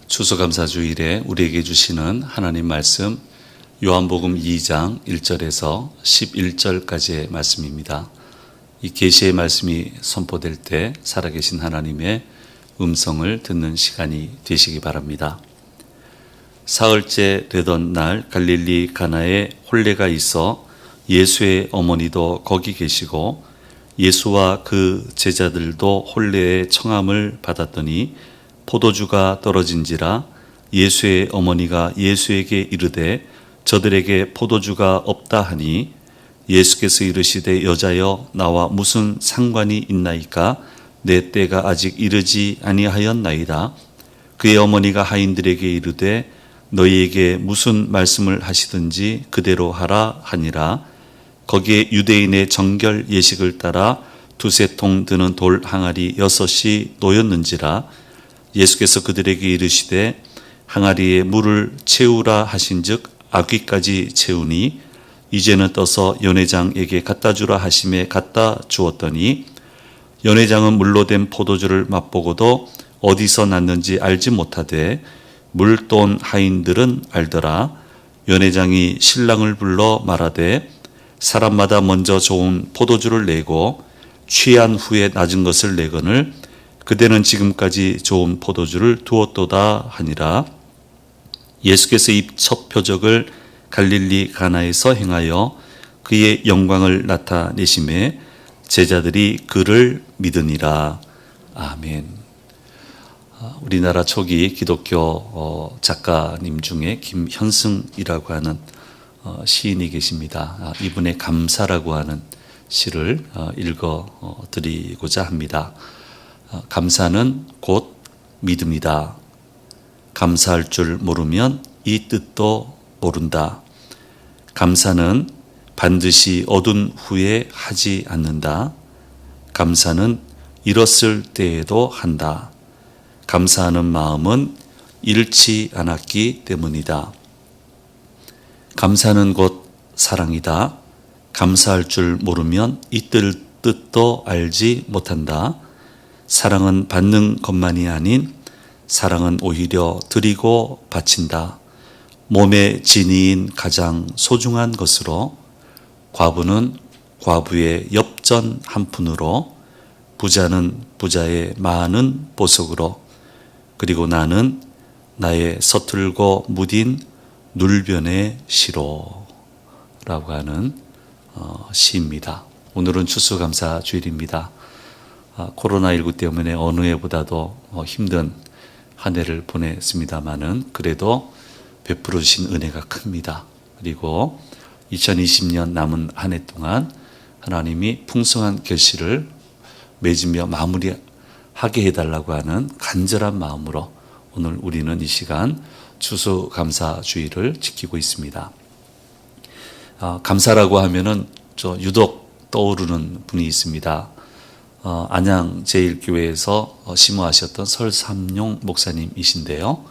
추수감사주일에 우리에게 주시는 하나님 말씀 요한복음 2장 1절에서 11절까지의 말씀입니다. 이 계시의 말씀이 선포될 때 살아계신 하나님의 음성을 듣는 시간이 되시기 바랍니다. 사흘째 되던 날 갈릴리 가나에 혼례가 있어 예수의 어머니도 거기 계시고 예수와 그 제자들도 혼례의 청함을 받았더니 포도주가 떨어진지라 예수의 어머니가 예수에게 이르되 저들에게 포도주가 없다 하니 예수께서 이르시되 여자여 나와 무슨 상관이 있나이까 내 때가 아직 이르지 아니하였나이다. 그의 어머니가 하인들에게 이르되 너희에게 무슨 말씀을 하시든지 그대로 하라 하니라. 거기에 유대인의 정결 예식을 따라 두세 통 드는 돌 항아리 6이 놓였는지라. 예수께서 그들에게 이르시되 항아리에 물을 채우라 하신즉 아귀까지 채우니 이제는 떠서 연회장에게 갖다 주라 하심에 갖다 주었더니 연회장은 물로 된 포도주를 맛보고도 어디서 났는지 알지 못하되 물돈 하인들은 알더라. 연회장이 신랑을 불러 말하되 사람마다 먼저 좋은 포도주를 내고 취한 후에 낮은 것을 내거늘 그대는 지금까지 좋은 포도주를 두었도다 하니라. 예수께서 이 첫 표적을 갈릴리 가나에서 행하여 그의 영광을 나타내심에 제자들이 그를 믿으니라. 아멘. 우리나라 초기 기독교 작가님 중에 김현승이라고 하는 시인이 계십니다. 이분의 감사라고 하는 시를 읽어 드리고자 합니다. 감사는 곧 믿음이다. 감사할 줄 모르면 이 뜻도 모른다. 감사는 반드시 얻은 후에 하지 않는다. 감사는 잃었을 때에도 한다. 감사하는 마음은 잃지 않았기 때문이다. 감사는 곧 사랑이다. 감사할 줄 모르면 이 뜻도 알지 못한다. 사랑은 받는 것만이 아닌 사랑은 오히려 드리고 바친다. 몸의 진이인 가장 소중한 것으로 과부는 과부의 엽전 한 푼으로 부자는 부자의 많은 보석으로 그리고 나는 나의 서툴고 무딘 눌변의 시로 라고 하는 시입니다. 오늘은 추수감사 주일입니다. 코로나19 때문에 어느 해보다도 힘든 한 해를 보냈습니다마는 그래도 베풀어 주신 은혜가 큽니다. 그리고 2020년 남은 한 해 동안 하나님이 풍성한 결실을 맺으며 마무리하게 해달라고 하는 간절한 마음으로 오늘 우리는 이 시간 추수감사 주일을 지키고 있습니다. 감사라고 하면은 유독 떠오르는 분이 있습니다. 안양 제1교회에서 심호하셨던 설삼용 목사님이신데요.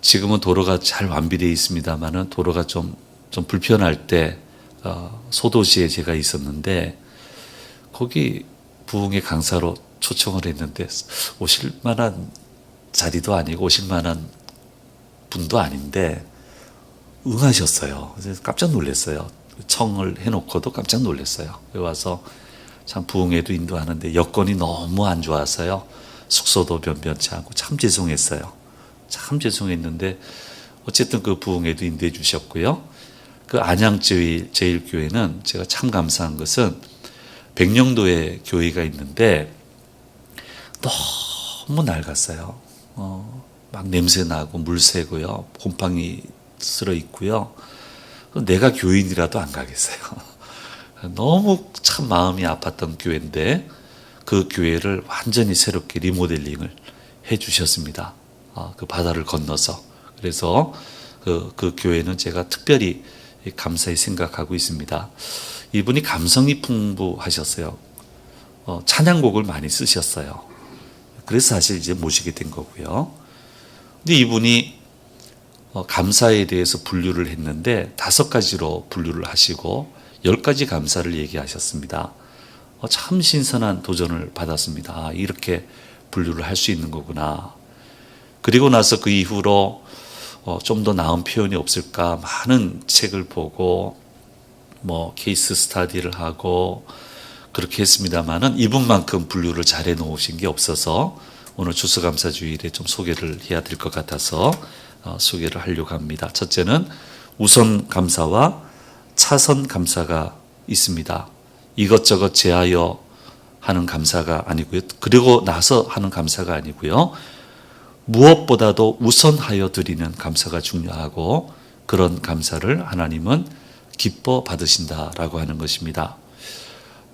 지금은 도로가 잘 완비되어 있습니다만은 도로가 좀 불편할 때 소도시에 제가 있었는데 거기 부흥의 강사로 초청을 했는데 오실 만한 자리도 아니고 오실 만한 분도 아닌데 응하셨어요. 그래서 깜짝 놀랐어요. 청을 해놓고도 깜짝 놀랐어요. 와서 참 부흥회도 인도하는데 여건이 너무 안 좋아서요. 숙소도 변변치 않고 참 죄송했어요. 참 죄송했는데 어쨌든 그 부흥회도 인도해 주셨고요. 그 안양 제1교회는 제가 참 감사한 것은 백령도에 교회가 있는데 너무 낡았어요. 막 냄새 나고 물 새고요. 곰팡이 쓸어 있고요. 내가 교인이라도 안 가겠어요. 너무 참 마음이 아팠던 교회인데 그 교회를 완전히 새롭게 리모델링을 해 주셨습니다. 그 바다를 건너서. 그래서 그 교회는 제가 특별히 감사히 생각하고 있습니다. 이분이 감성이 풍부하셨어요. 찬양곡을 많이 쓰셨어요. 그래서 사실 이제 모시게 된 거고요. 근데 이분이 감사에 대해서 분류를 했는데 5가지로 분류를 하시고 10가지 감사를 얘기하셨습니다. 참 신선한 도전을 받았습니다. 이렇게 분류를 할 수 있는 거구나. 그리고 나서 그 이후로 좀 더 나은 표현이 없을까 많은 책을 보고 뭐 케이스 스터디를 하고 그렇게 했습니다만은 이분만큼 분류를 잘해 놓으신 게 없어서 오늘 추수감사주일에 좀 소개를 해야 될 것 같아서 소개를 하려고 합니다. 첫째는 우선 감사와 차선 감사가 있습니다. 이것저것 제하여 하는 감사가 아니고요. 그리고 나서 하는 감사가 아니고요. 무엇보다도 우선하여 드리는 감사가 중요하고 그런 감사를 하나님은 기뻐 받으신다라고 하는 것입니다.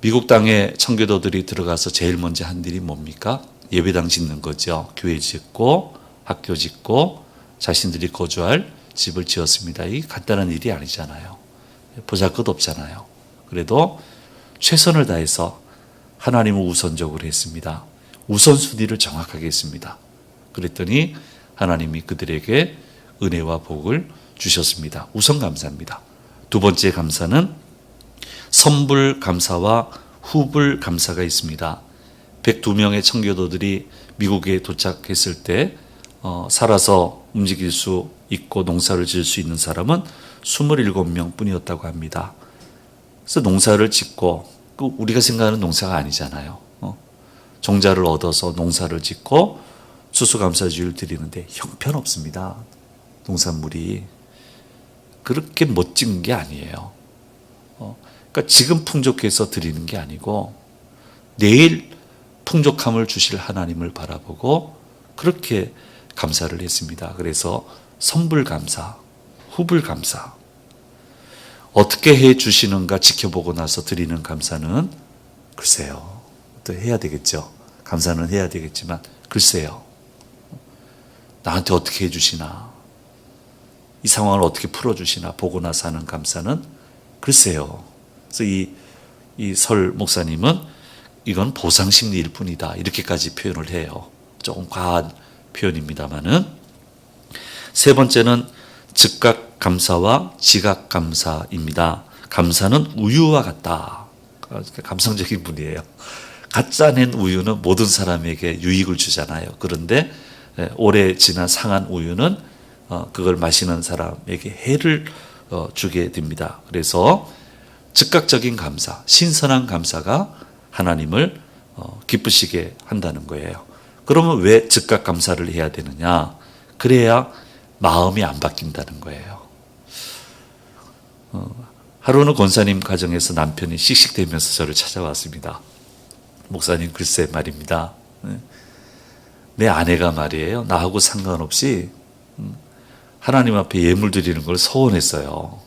미국 땅에 청교도들이 들어가서 제일 먼저 한 일이 뭡니까? 예배당 짓는 거죠. 교회 짓고 학교 짓고 자신들이 거주할 집을 지었습니다. 이 간단한 일이 아니잖아요. 보잘것없잖아요. 그래도 최선을 다해서 하나님을 우선적으로 했습니다. 우선순위를 정확하게 했습니다. 그랬더니 하나님이 그들에게 은혜와 복을 주셨습니다. 우선 감사입니다. 두 번째 감사는 선불 감사와 후불 감사가 있습니다. 102명의 청교도들이 미국에 도착했을 때 살아서 움직일 수 있고 농사를 지을 수 있는 사람은 27명 뿐이었다고 합니다. 그래서 농사를 짓고 우리가 생각하는 농사가 아니잖아요. 종자를 얻어서 농사를 짓고 추수감사주일 드리는데 형편없습니다. 농산물이. 그렇게 멋진 게 아니에요. 그러니까 지금 풍족해서 드리는 게 아니고 내일 풍족함을 주실 하나님을 바라보고 그렇게 감사를 했습니다. 그래서 선불감사, 후불감사. 어떻게 해 주시는가 지켜보고 나서 드리는 감사는 글쎄요. 또 해야 되겠죠. 감사는 해야 되겠지만 글쎄요. 나한테 어떻게 해 주시나. 이 상황을 어떻게 풀어주시나 보고 나서 하는 감사는 글쎄요. 그래서 이 설 목사님은 이건 보상심리일 뿐이다. 이렇게까지 표현을 해요. 조금 과한 표현입니다만은. 세 번째는 즉각 감사와 지각 감사입니다. 감사는 우유와 같다. 감성적인 분이에요. 가짜 낸 우유는 모든 사람에게 유익을 주잖아요. 그런데 오래 지난 상한 우유는 그걸 마시는 사람에게 해를 주게 됩니다. 그래서 즉각적인 감사, 신선한 감사가 하나님을 기쁘시게 한다는 거예요. 그러면 왜 즉각 감사를 해야 되느냐? 그래야 마음이 안 바뀐다는 거예요. 하루는 권사님 가정에서 남편이 씩씩대면서 저를 찾아왔습니다. 목사님 글쎄 말입니다. 내 아내가 말이에요. 나하고 상관없이 하나님 앞에 예물 드리는 걸 서원했어요.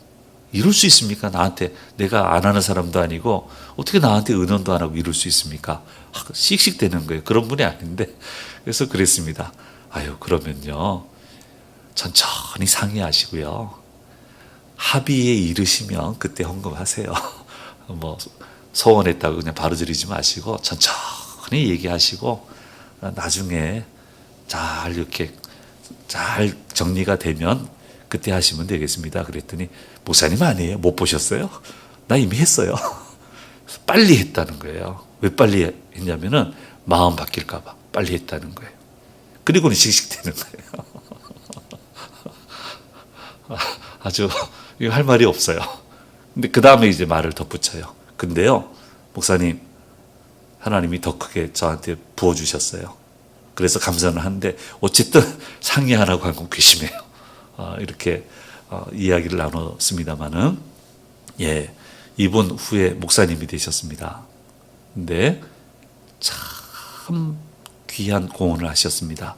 이룰 수 있습니까? 나한테 내가 안 하는 사람도 아니고 어떻게 나한테 은원도 안 하고 이룰 수 있습니까? 씩씩대는 거예요. 그런 분이 아닌데. 그래서 그랬습니다. 아유 그러면요. 천천히 상의하시고요. 합의에 이르시면 그때 헌금하세요. 뭐 서원했다고 그냥 바로 드리지 마시고 천천히 얘기하시고 나중에 잘 이렇게 잘 정리가 되면 그때 하시면 되겠습니다. 그랬더니 목사님 아니에요? 못 보셨어요? 나 이미 했어요. 빨리 했다는 거예요. 왜 빨리 했냐면은 마음 바뀔까 봐 빨리 했다는 거예요. 그리고는 씩씩대는 거예요. 아주 이거 할 말이 없어요. 근데 그 다음에 이제 말을 덧붙여요. 근데요, 목사님, 하나님이 더 크게 저한테 부어주셨어요. 그래서 감사는 한데 어쨌든 상의 안 하고 한 건 괘씸해요. 이렇게 이야기를 나눴습니다마는 예, 이분 후에 목사님이 되셨습니다. 근데 참 귀한 공헌을 하셨습니다.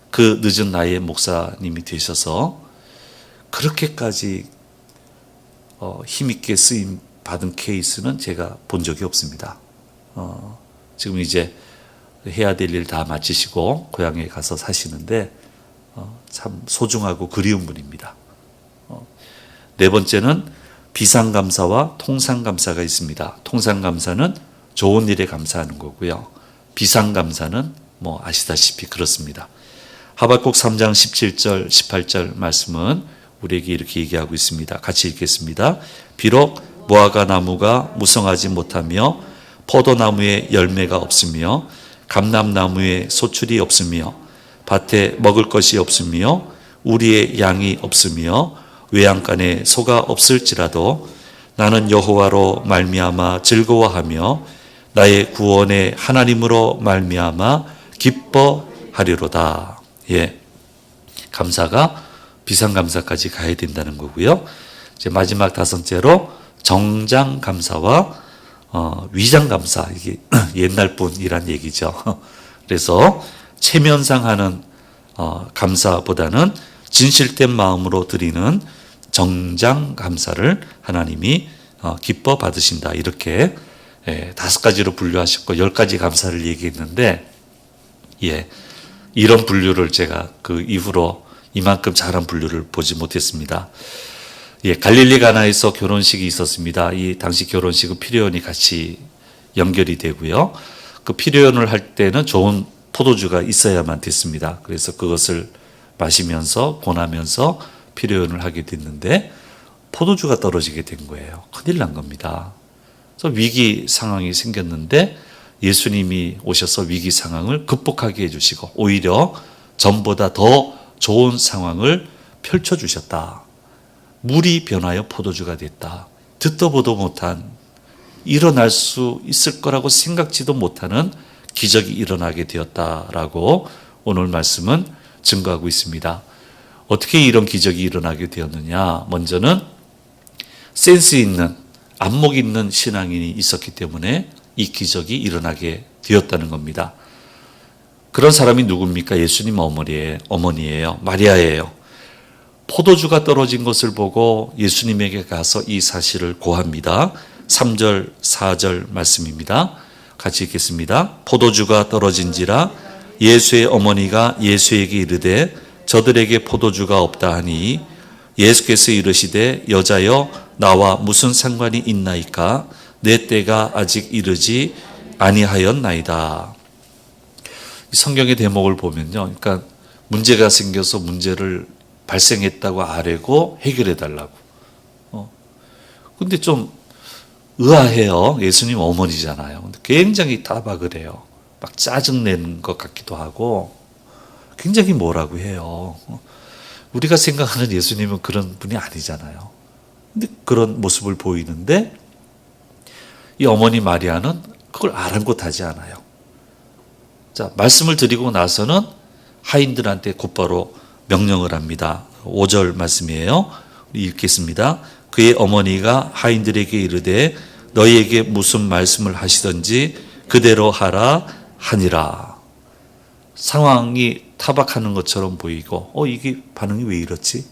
그 늦은 나이에 목사님이 되셔서 그렇게까지 힘있게 쓰임 받은 케이스는 제가 본 적이 없습니다. 지금 이제 해야 될 일 다 마치시고 고향에 가서 사시는데 참 소중하고 그리운 분입니다. 네 번째는 비상감사와 통상감사가 있습니다. 통상감사는 좋은 일에 감사하는 거고요. 비상감사는 뭐 아시다시피 그렇습니다. 하박국 3장 17절 18절 말씀은 우리에게 이렇게 얘기하고 있습니다. 같이 읽겠습니다. 비록 무화과 나무가 무성하지 못하며 포도나무에 열매가 없으며 감람나무에 소출이 없으며 밭에 먹을 것이 없으며 우리의 양이 없으며 외양간에 소가 없을지라도 나는 여호와로 말미암아 즐거워하며 나의 구원의 하나님으로 말미암아 기뻐하리로다. 예, 감사가 비상감사까지 가야 된다는 거고요. 이제 마지막 다섯째로 정장감사와 위장감사, 이게 옛날 분이란 얘기죠. 그래서 체면상 하는 감사보다는 진실된 마음으로 드리는 정장감사를 하나님이 기뻐 받으신다. 이렇게 5가지로 분류하셨고 10가지 감사를 얘기했는데, 예, 이런 분류를 제가 그 이후로 이만큼 잘한 분류를 보지 못했습니다. 예, 갈릴리 가나에서 결혼식이 있었습니다. 이 당시 결혼식은 피레연이 같이 연결이 되고요. 그 피레연을 할 때는 좋은 포도주가 있어야만 됐습니다. 그래서 그것을 마시면서 권하면서 피레연을 하게 됐는데 포도주가 떨어지게 된 거예요. 큰일 난 겁니다. 그래서 위기 상황이 생겼는데 예수님이 오셔서 위기 상황을 극복하게 해주시고 오히려 전보다 더 좋은 상황을 펼쳐주셨다. 물이 변하여 포도주가 됐다. 듣도 보도 못한, 일어날 수 있을 거라고 생각지도 못하는 기적이 일어나게 되었다라고 오늘 말씀은 증거하고 있습니다. 어떻게 이런 기적이 일어나게 되었느냐? 먼저는 센스 있는, 안목 있는 신앙인이 있었기 때문에 이 기적이 일어나게 되었다는 겁니다. 그런 사람이 누굽니까? 예수님 어머니예요. 마리아예요. 포도주가 떨어진 것을 보고 예수님에게 가서 이 사실을 고합니다. 3절, 4절 말씀입니다. 같이 읽겠습니다. 포도주가 떨어진지라 예수의 어머니가 예수에게 이르되 저들에게 포도주가 없다 하니 예수께서 이르시되 여자여 나와 무슨 상관이 있나이까 내 때가 아직 이르지 아니하였나이다. 성경의 대목을 보면요, 그러니까 문제가 생겨서 문제를 발생했다고 아뢰고 해결해 달라고. 근데 좀 의아해요. 예수님 어머니잖아요. 근데 굉장히 타박을 해요. 막 짜증내는 것 같기도 하고 굉장히 뭐라고 해요. 우리가 생각하는 예수님은 그런 분이 아니잖아요. 근데 그런 모습을 보이는데 이 어머니 마리아는 그걸 아랑곳하지 않아요. 자, 말씀을 드리고 나서는 하인들한테 곧바로 명령을 합니다. 5절 말씀이에요. 읽겠습니다. 그의 어머니가 하인들에게 이르되 너희에게 무슨 말씀을 하시든지 그대로 하라 하니라. 상황이 타박하는 것처럼 보이고 이게 반응이 왜 이렇지?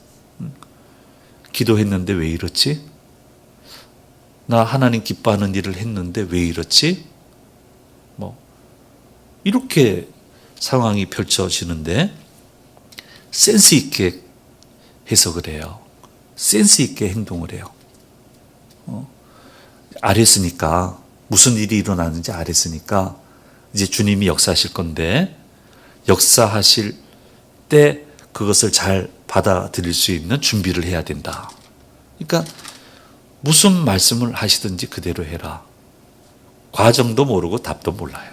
기도했는데 왜 이렇지? 나 하나님 기뻐하는 일을 했는데 왜 이렇지? 이렇게 상황이 펼쳐지는데 센스 있게 해석을 해요. 센스 있게 행동을 해요. 알았으니까, 무슨 일이 일어나는지 알았으니까 이제 주님이 역사하실 건데 역사하실 때 그것을 잘 받아들일 수 있는 준비를 해야 된다. 그러니까 무슨 말씀을 하시든지 그대로 해라. 과정도 모르고 답도 몰라요.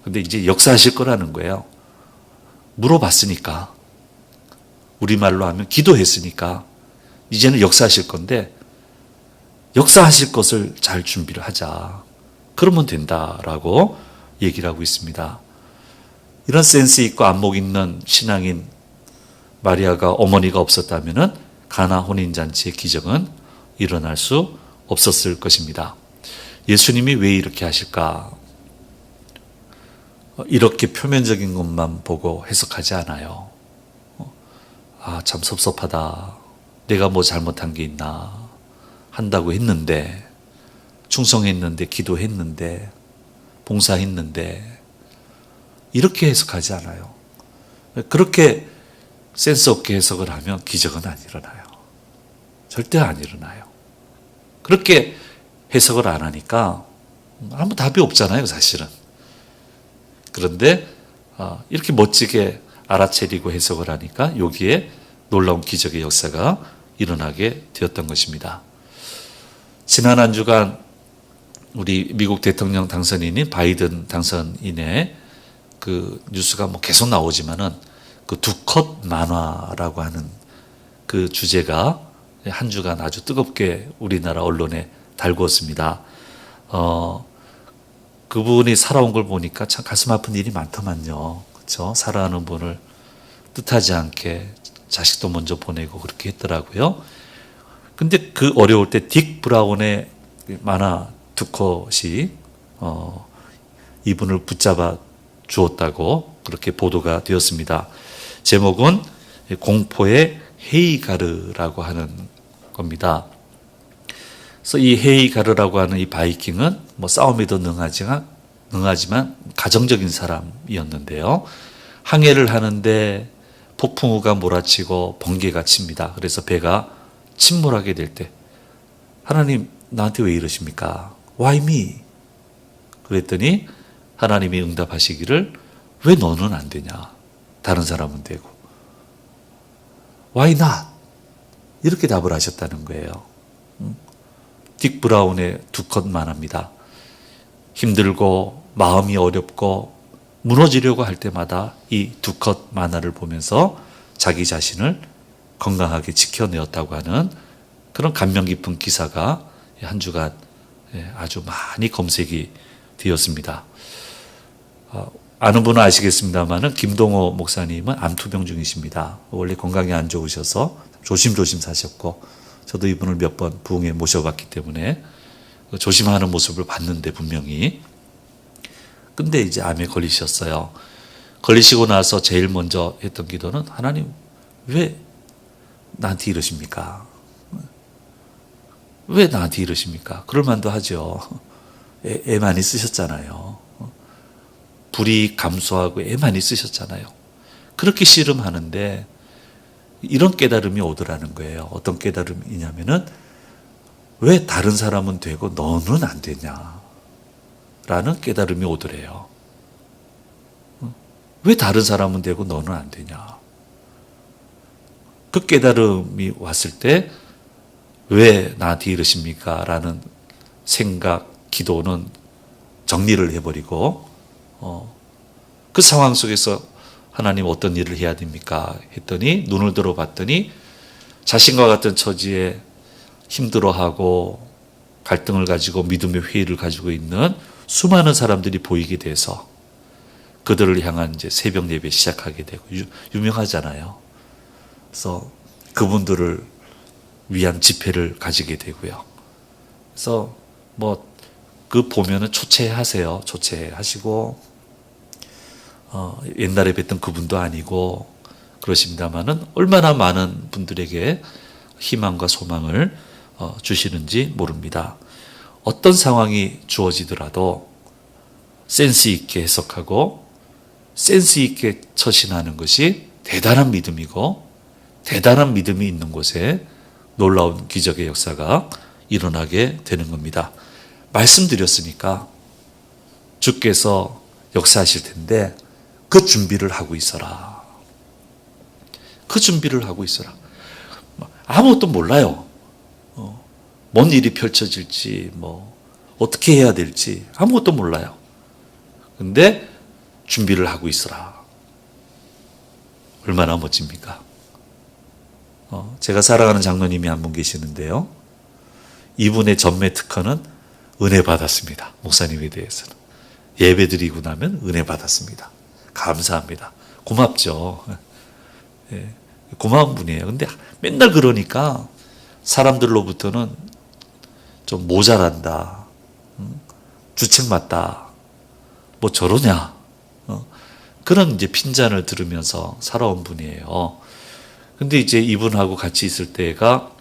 근데 이제 역사하실 거라는 거예요. 물어봤으니까, 우리말로 하면 기도했으니까 이제는 역사하실 건데 역사하실 것을 잘 준비를 하자. 그러면 된다라고 얘기를 하고 있습니다. 이런 센스 있고 안목 있는 신앙인 마리아가 어머니가 없었다면 가나 혼인잔치의 기적은 일어날 수 없었을 것입니다. 예수님이 왜 이렇게 하실까? 이렇게 표면적인 것만 보고 해석하지 않아요. 참 섭섭하다. 내가 뭐 잘못한 게 있나. 한다고 했는데, 충성했는데, 기도했는데, 봉사했는데, 이렇게 해석하지 않아요. 그렇게 센스 없게 해석을 하면 기적은 안 일어나요. 절대 안 일어나요. 그렇게 해석을 안 하니까 아무 답이 없잖아요, 사실은. 그런데 이렇게 멋지게 알아차리고 해석을 하니까 여기에 놀라운 기적의 역사가 일어나게 되었던 것입니다. 지난 한 주간 우리 미국 대통령 당선인인 바이든 당선인의 그 뉴스가 계속 나오지만은 그 두 컷 만화라고 하는 그 주제가 한 주간 아주 뜨겁게 우리나라 언론에 달구었습니다. 그분이 살아온 걸 보니까 참 가슴 아픈 일이 많더만요. 그렇죠? 사랑하는 분을 뜻하지 않게 자식도 먼저 보내고 그렇게 했더라고요. 근데 그 어려울 때 딕 브라운의 만화 두 컷이 이분을 붙잡아 주었다고 그렇게 보도가 되었습니다. 제목은 공포의 헤이가르라고 하는 겁니다. 그래서 이 헤이가르라고 하는 이 바이킹은 뭐 싸움에도 능하지만 가정적인 사람이었는데요. 항해를 하는데 폭풍우가 몰아치고 번개가 칩니다. 그래서 배가 침몰하게 될 때 하나님 나한테 왜 이러십니까? Why me? 그랬더니 하나님이 응답하시기를 왜 너는 안 되냐? 다른 사람은 되고. Why not? 이렇게 답을 하셨다는 거예요. 딕 브라운의 두 컷 만화입니다. 힘들고 마음이 어렵고 무너지려고 할 때마다 이 두 컷 만화를 보면서 자기 자신을 건강하게 지켜내었다고 하는 그런 감명 깊은 기사가 한 주간 아주 많이 검색이 되었습니다. 아는 분은 아시겠습니다만은 김동호 목사님은 암투병 중이십니다. 원래 건강이 안 좋으셔서 조심조심 사셨고 저도 이분을 몇 번 부흥에 모셔봤기 때문에 조심하는 모습을 봤는데 분명히 근데 이제 암에 걸리셨어요. 걸리시고 나서 제일 먼저 했던 기도는 하나님 왜 나한테 이러십니까? 왜 나한테 이러십니까? 그럴 만도 하죠. 애 많이 쓰셨잖아요. 불이익 감수하고 애 많이 쓰셨잖아요. 그렇게 씨름하는데 이런 깨달음이 오더라는 거예요. 어떤 깨달음이냐면은 왜 다른 사람은 되고 너는 안 되냐? 라는 깨달음이 오더래요. 왜 다른 사람은 되고 너는 안 되냐? 그 깨달음이 왔을 때 왜 나한테 이러십니까? 라는 생각, 기도는 정리를 해버리고 그 상황 속에서 하나님 어떤 일을 해야 됩니까? 했더니 눈을 들어봤더니 자신과 같은 처지에 힘들어하고 갈등을 가지고 믿음의 회의를 가지고 있는 수많은 사람들이 보이게 돼서 그들을 향한 이제 새벽 예배 시작하게 되고 유명하잖아요. 그래서 그분들을 위한 집회를 가지게 되고요. 그래서 뭐 그 보면은 초췌하세요. 초췌하시고 옛날에 뵀던 그분도 아니고 그러십니다만은 얼마나 많은 분들에게 희망과 소망을 주시는지 모릅니다. 어떤 상황이 주어지더라도 센스 있게 해석하고 센스 있게 처신하는 것이 대단한 믿음이고 대단한 믿음이 있는 곳에 놀라운 기적의 역사가 일어나게 되는 겁니다. 말씀드렸으니까 주께서 역사하실 텐데 그 준비를 하고 있어라. 그 준비를 하고 있어라. 아무것도 몰라요. 뭔 일이 펼쳐질지 뭐 어떻게 해야 될지 아무것도 몰라요. 근데 준비를 하고 있어라. 얼마나 멋집니까? 제가 사랑하는 장로님이 한 분 계시는데요. 이분의 전매 특허는 은혜 받았습니다. 목사님에 대해서는. 예배 드리고 나면 은혜 받았습니다. 감사합니다. 고맙죠. 예, 고마운 분이에요. 근데 맨날 그러니까 사람들로부터는 좀 모자란다. 주책 맞다. 뭐 저러냐. 그런 이제 핀잔을 들으면서 살아온 분이에요. 근데 이제 이분하고 같이 있을 때가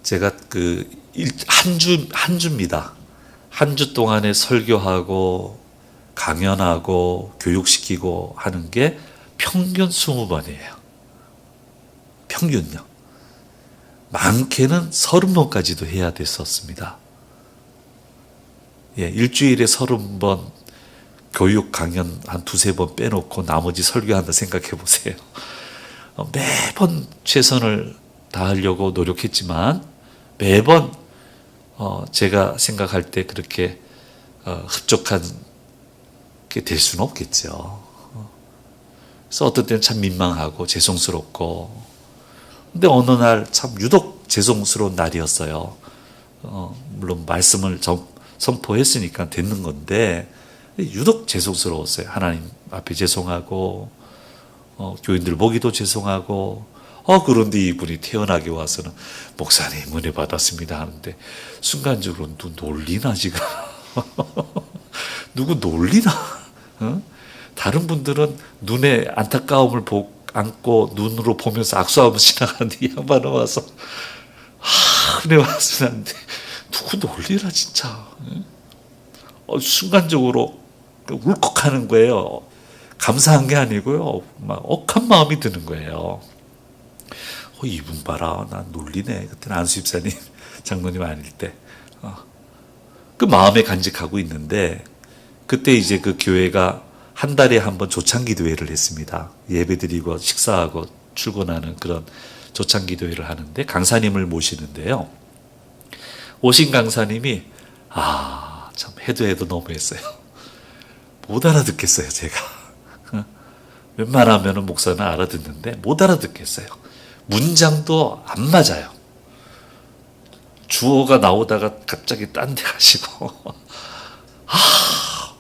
제가 한 주입니다. 한 주 동안에 설교하고 강연하고 교육시키고 하는 게 평균 20번이에요. 평균요. 많게는 30번까지도 해야 됐었습니다. 예, 일주일에 30번 교육 강연 한 두세 번 빼놓고 나머지 설교한다 생각해 보세요. 매번 최선을 다하려고 노력했지만 매번 제가 생각할 때 그렇게 흡족한 게 될 수는 없겠죠. 그래서 어떤 때는 참 민망하고 죄송스럽고, 근데 어느 날 참 유독 죄송스러운 날이었어요. 물론 말씀을 선포했으니까 됐는 건데 유독 죄송스러웠어요. 하나님 앞에 죄송하고, 교인들 보기도 죄송하고, 그런데 이분이 태어나게 와서는 목사님 은혜 받았습니다 하는데 순간적으로 놀리나 지금. 누구 놀리나? 다른 분들은 눈에 안타까움을 안고 눈으로 보면서 악수하면서 지나가는데 이 양반은 와서 은혜 받았는데 누구 놀리나 진짜. 순간적으로 울컥하는 거예요. 감사한 게 아니고요, 막 억한 마음이 드는 거예요. 이분 봐라, 난 놀리네. 그때는 안수 집사님 장로님 아닐 때. 그 마음에 간직하고 있는데, 그때 이제 그 교회가 한 달에 한 번 조창기도회를 했습니다. 예배드리고 식사하고 출근하는 그런 조창기도회를 하는데 강사님을 모시는데요. 오신 강사님이 참 해도 너무했어요. 못 알아듣겠어요, 제가. 웬만하면 목사는 알아듣는데 못 알아듣겠어요. 문장도 안 맞아요. 주어가 나오다가 갑자기 딴 데 가시고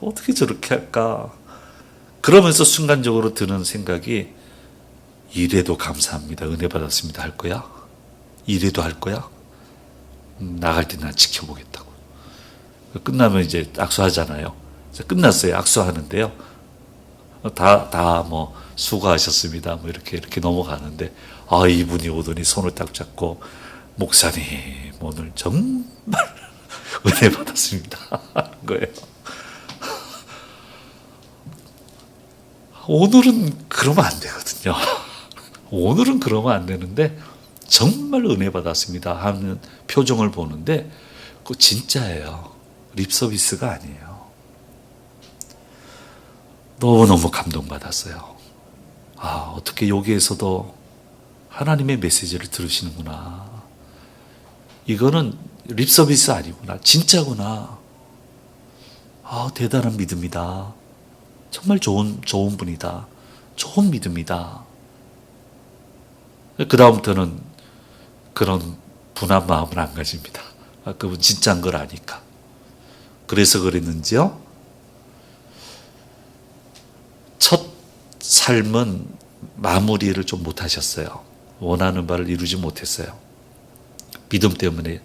어떻게 저렇게 할까. 그러면서 순간적으로 드는 생각이, 이래도 감사합니다, 은혜 받았습니다 할 거야? 이래도 할 거야? 나갈 때 난 지켜보겠다고. 끝나면 이제 악수하잖아요. 끝났어요. 악수하는데요. 다 수고하셨습니다. 이렇게 넘어가는데, 이분이 오더니 손을 딱 잡고, 목사님, 오늘 정말 은혜 받았습니다. 하는 거예요. 오늘은 그러면 안 되거든요. 오늘은 그러면 안 되는데, 정말 은혜 받았습니다 하는 표정을 보는데, 그거 진짜예요. 립서비스가 아니에요. 너무너무 감동받았어요. 어떻게 여기에서도 하나님의 메시지를 들으시는구나. 이거는 립서비스 아니구나. 진짜구나. 대단한 믿음이다. 정말 좋은 분이다. 좋은 믿음이다. 그 다음부터는 그런 분한 마음을 안 가집니다. 그분 진짜인 걸 아니까. 그래서 그랬는지요? 첫 삶은 마무리를 좀 못하셨어요. 원하는 바를 이루지 못했어요. 믿음 때문에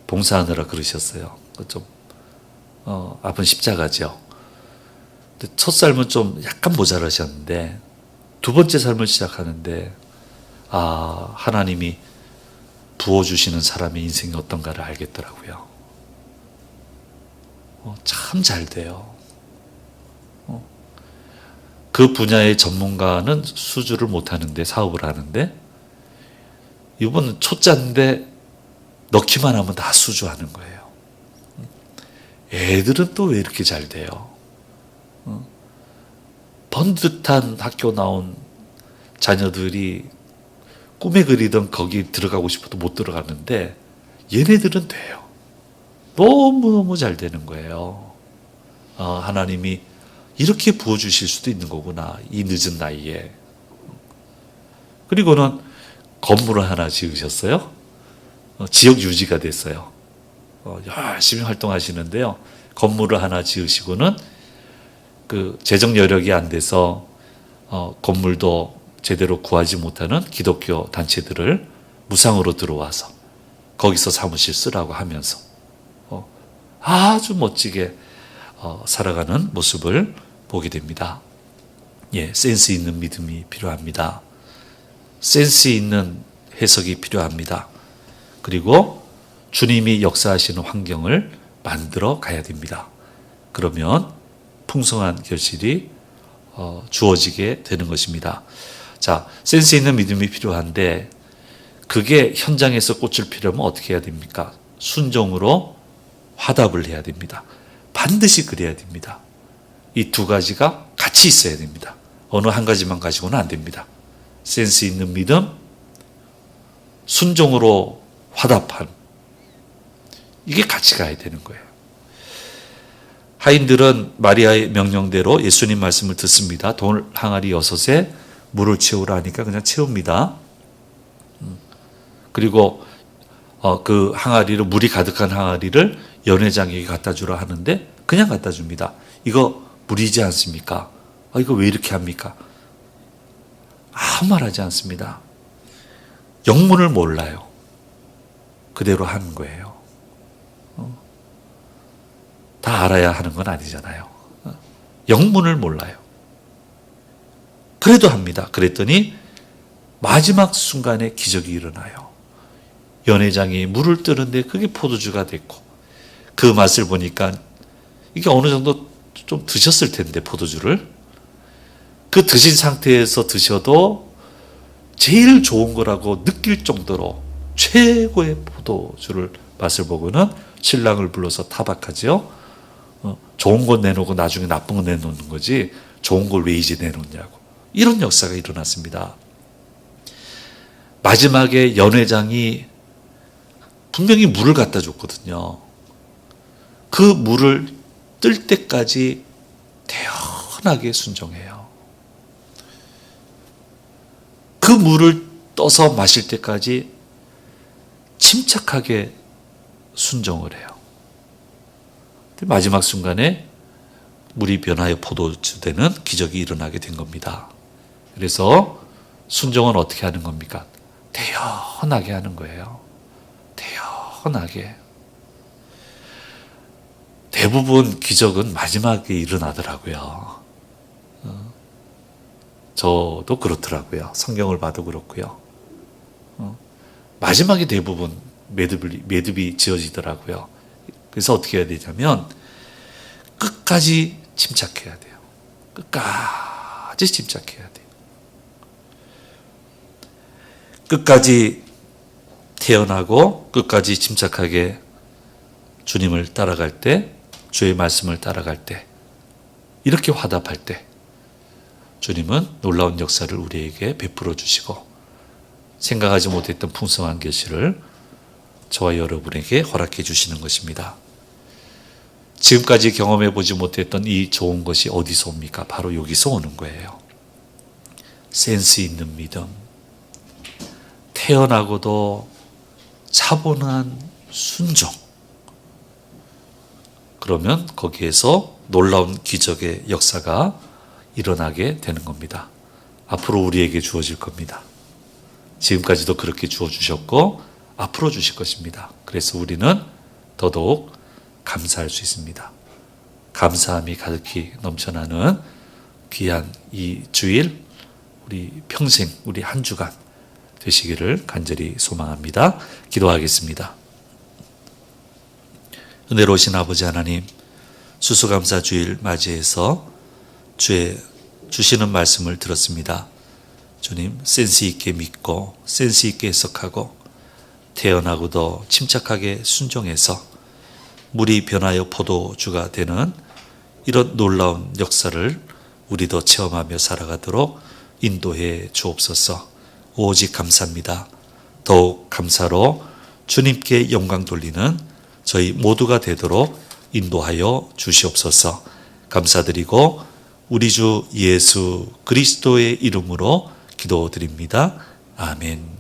봉사하느라 그러셨어요. 좀 아픈 십자가죠. 근데 첫 삶은 좀 약간 모자라셨는데, 두 번째 삶을 시작하는데 하나님이 부어주시는 사람의 인생이 어떤가를 알겠더라고요. 참 잘 돼요. 그 분야의 전문가는 수주를 못하는데 사업을 하는데, 이분은 초짜인데 넣기만 하면 다 수주하는 거예요. 애들은 또 왜 이렇게 잘 돼요? 번듯한 학교 나온 자녀들이 꿈에 그리던 거기 들어가고 싶어도 못 들어가는데 얘네들은 돼요. 너무너무 잘 되는 거예요. 하나님이 이렇게 부어주실 수도 있는 거구나, 이 늦은 나이에. 그리고는 건물을 하나 지으셨어요. 지역 유지가 됐어요. 열심히 활동하시는데요. 건물을 하나 지으시고는 그 재정 여력이 안 돼서 건물도 제대로 구하지 못하는 기독교 단체들을 무상으로 들어와서 거기서 사무실 쓰라고 하면서 아주 멋지게 살아가는 모습을 보게 됩니다. 센스 있는 믿음이 필요합니다. 센스 있는 해석이 필요합니다. 그리고 주님이 역사하시는 환경을 만들어 가야 됩니다. 그러면 풍성한 결실이 주어지게 되는 것입니다. 자, 센스 있는 믿음이 필요한데, 그게 현장에서 꽂힐 필요면 어떻게 해야 됩니까? 순종으로 화답을 해야 됩니다. 반드시 그래야 됩니다. 이 두 가지가 같이 있어야 됩니다. 어느 한 가지만 가지고는 안 됩니다. 센스 있는 믿음, 순종으로 화답한, 이게 같이 가야 되는 거예요. 하인들은 마리아의 명령대로 예수님 말씀을 듣습니다. 돌 항아리 6에 물을 채우라 하니까 그냥 채웁니다. 그리고 그 항아리를, 물이 가득한 항아리를 연회장에게 갖다 주라 하는데 그냥 갖다 줍니다. 이거 물이지 않습니까? 이거 왜 이렇게 합니까? 아무 말 하지 않습니다. 영문을 몰라요. 그대로 하는 거예요. 다 알아야 하는 건 아니잖아요. 영문을 몰라요. 그래도 합니다. 그랬더니 마지막 순간에 기적이 일어나요. 연회장이 물을 뜨는데 그게 포도주가 됐고, 그 맛을 보니까 이게 어느 정도 좀 드셨을 텐데, 포도주를. 그 드신 상태에서 드셔도 제일 좋은 거라고 느낄 정도로 최고의 포도주를 맛을 보고는 신랑을 불러서 타박하죠. 좋은 건 내놓고 나중에 나쁜 건 내놓는 거지, 좋은 걸 왜 이제 내놓냐고. 이런 역사가 일어났습니다. 마지막에 연회장이 분명히 물을 갖다 줬거든요. 그 물을 뜰 때까지 태연하게 순종해요. 그 물을 떠서 마실 때까지 침착하게 순종을 해요. 마지막 순간에 물이 변하여 포도주 되는 기적이 일어나게 된 겁니다. 그래서 순종은 어떻게 하는 겁니까? 태연하게 하는 거예요. 태연하게. 대부분 기적은 마지막에 일어나더라고요. 저도 그렇더라고요. 성경을 봐도 그렇고요. 마지막에 대부분 매듭이 지어지더라고요. 그래서 어떻게 해야 되냐면 끝까지 침착해야 돼요. 끝까지 침착해야 돼요. 끝까지 태연하고 끝까지 침착하게 주님을 따라갈 때, 주의 말씀을 따라갈 때, 이렇게 화답할 때 주님은 놀라운 역사를 우리에게 베풀어 주시고 생각하지 못했던 풍성한 계시를 저와 여러분에게 허락해 주시는 것입니다. 지금까지 경험해 보지 못했던 이 좋은 것이 어디서 옵니까? 바로 여기서 오는 거예요. 센스 있는 믿음, 태연하고도 차분한 순종. 그러면 거기에서 놀라운 기적의 역사가 일어나게 되는 겁니다. 앞으로 우리에게 주어질 겁니다. 지금까지도 그렇게 주어주셨고 앞으로 주실 것입니다. 그래서 우리는 더더욱 감사할 수 있습니다. 감사함이 가득히 넘쳐나는 귀한 이 주일, 우리 평생, 우리 한 주간 되시기를 간절히 소망합니다. 기도하겠습니다. 은혜로우신 아버지 하나님, 수수감사 주일 맞이해서 주의 주시는 말씀을 들었습니다. 주님, 센스 있게 믿고 센스 있게 해석하고 태연하고도 침착하게 순종해서 물이 변하여 포도주가 되는 이런 놀라운 역사를 우리도 체험하며 살아가도록 인도해 주옵소서. 오직 감사합니다. 더욱 감사로 주님께 영광 돌리는 저희 모두가 되도록 인도하여 주시옵소서. 감사드리고 우리 주 예수 그리스도의 이름으로 기도드립니다. 아멘.